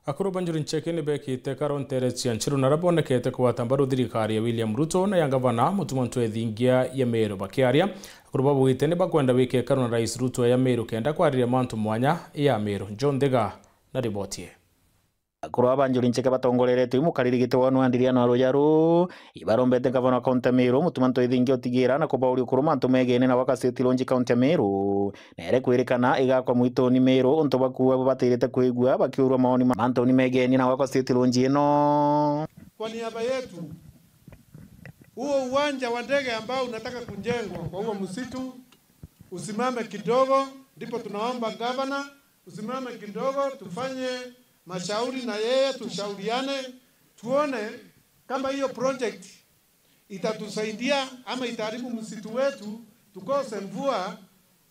Akuru banjuri nchekeni beki tekaron teresi anchiru narabone kete kwa tambaru thirikari ya William Ruto na yangavana mutumantu ethingia ya Meru bakiaria akuru babu itene bakwenda wiki karona Rais Ruto ya Meru kenda kwariria mantu mwanya ya Meru. John Thega na ribotie. Akuru abanjuri ncheke batongoreretwe mukaririgite wanu andiriano arojaru ibarombete gavana kaunti Meru mutumantu ethingia otigira na kubauri ukuru mantu megene na wakaseti lonji kaunti Meru nere kwirikana igakwa mwitoni Meru onto bakuwa batirite kwigua bakiurwa maoni mantu ni megene na wakaseti lonji eno. Kwa niaba yetu huo uwanja wa ndege ambao unataka kujengwa kwa huo msitu usimame kidogo, ndipo tunaomba gavana usimame kidogo, tufanye mashauri na yeye, tushauriane tuone kama hiyo project itatusaidia ama itaharibu msitu wetu tukose mvua,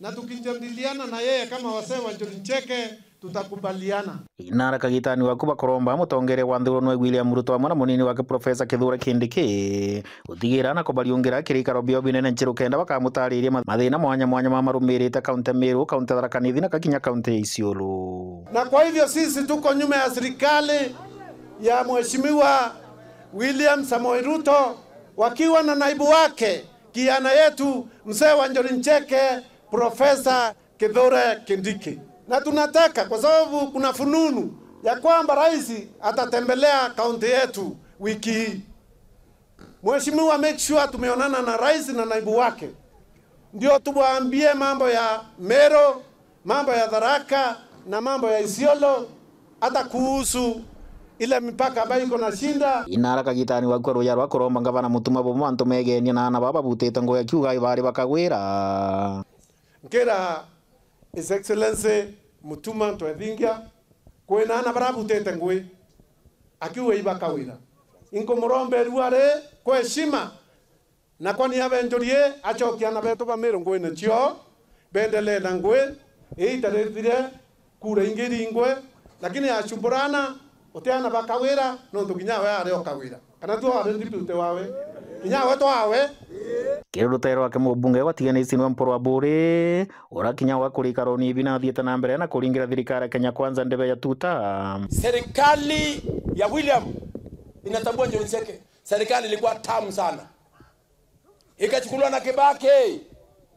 na tukijadiliana na yeye kama wasee wa Njuricheke tutakubaliana. Inara kagitani wakuba koromba mutongere wanthurano wa William Ruto amana munini wake Profesa Kithure Kindiki utigirana ko bariongera kirikaro bio binene nchiru kenda bakamutariria mathina mwanya ma marumirite kaunti Meru, kaunti Tharaka Nithi na kakinya kaunti Isiolo. Na kwa hivyo sisi tuko nyuma ya serikali ya Mheshimiwa William Samoei Ruto wakiwa na naibu wake kijana yetu mzee wa Njuricheke Profesa Kithure Kindiki. Na tunataka kwa sababu kuna fununu ya kwamba rais atatembelea kaunti yetu wiki hii. Mheshimiwa, make sure tumeonana na rais na naibu wake, ndio tuwaambie mambo ya Meru, mambo ya Tharaka na mambo ya Isiolo, hata kuhusu ile mipaka ambayo iko na shinda. Inara kagitani wakwa roya rwa koromba gavana mutuma bo mantu megenia na baba butete ngo ya kiuga ibari bakagwira ngera His Excellency Mutuma Ntwethingia kwena na barabutete ngwe akiwe ibakawira inko murombe ruare kwa heshima na kwa niaba njorie achokia na beto ba Meru ngwe nchio bendele na ngwe itarethire kura ingiri ngwe lakini achumburana oteana bakawira no ntuginya we are okawira kana tu are ndipute wawe kinya we to wawe kirutero wake mubunge watiganisi nwa mporo wa bure urakinya wa kurikaro ni bina thieta na mbere na kuringira thirikari Kenya Kwanza ndebe ya tuta. Serikali ya William inatambua Njuricheke. Serikali ilikuwa tamu sana, ikachukuliwa na Kibaki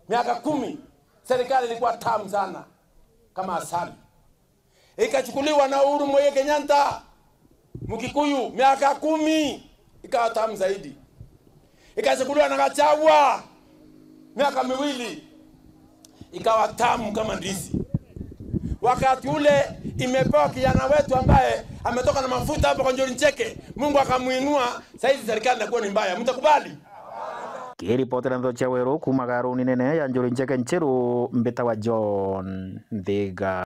miaka 10. Serikali ilikuwa tamu sana kama asali, ikachukuliwa na Uhuru Muigai Kenyatta Mkikuyu miaka 10, ikawa tamu zaidi. Ikachukuliwa na Gachagua miaka 2, ikawa tamu kama ndizi. Wakati ule imepewa kijana wetu ambaye ametoka na mafuta hapa kwa Njuricheke, Mungu akamuinua, sasa serikali inakuwa ni mbaya. Mtakubali? Kiripoti na Ndocha Weru kuma Garuni nene ya Njuricheke nchiru mbeta wa John Thega.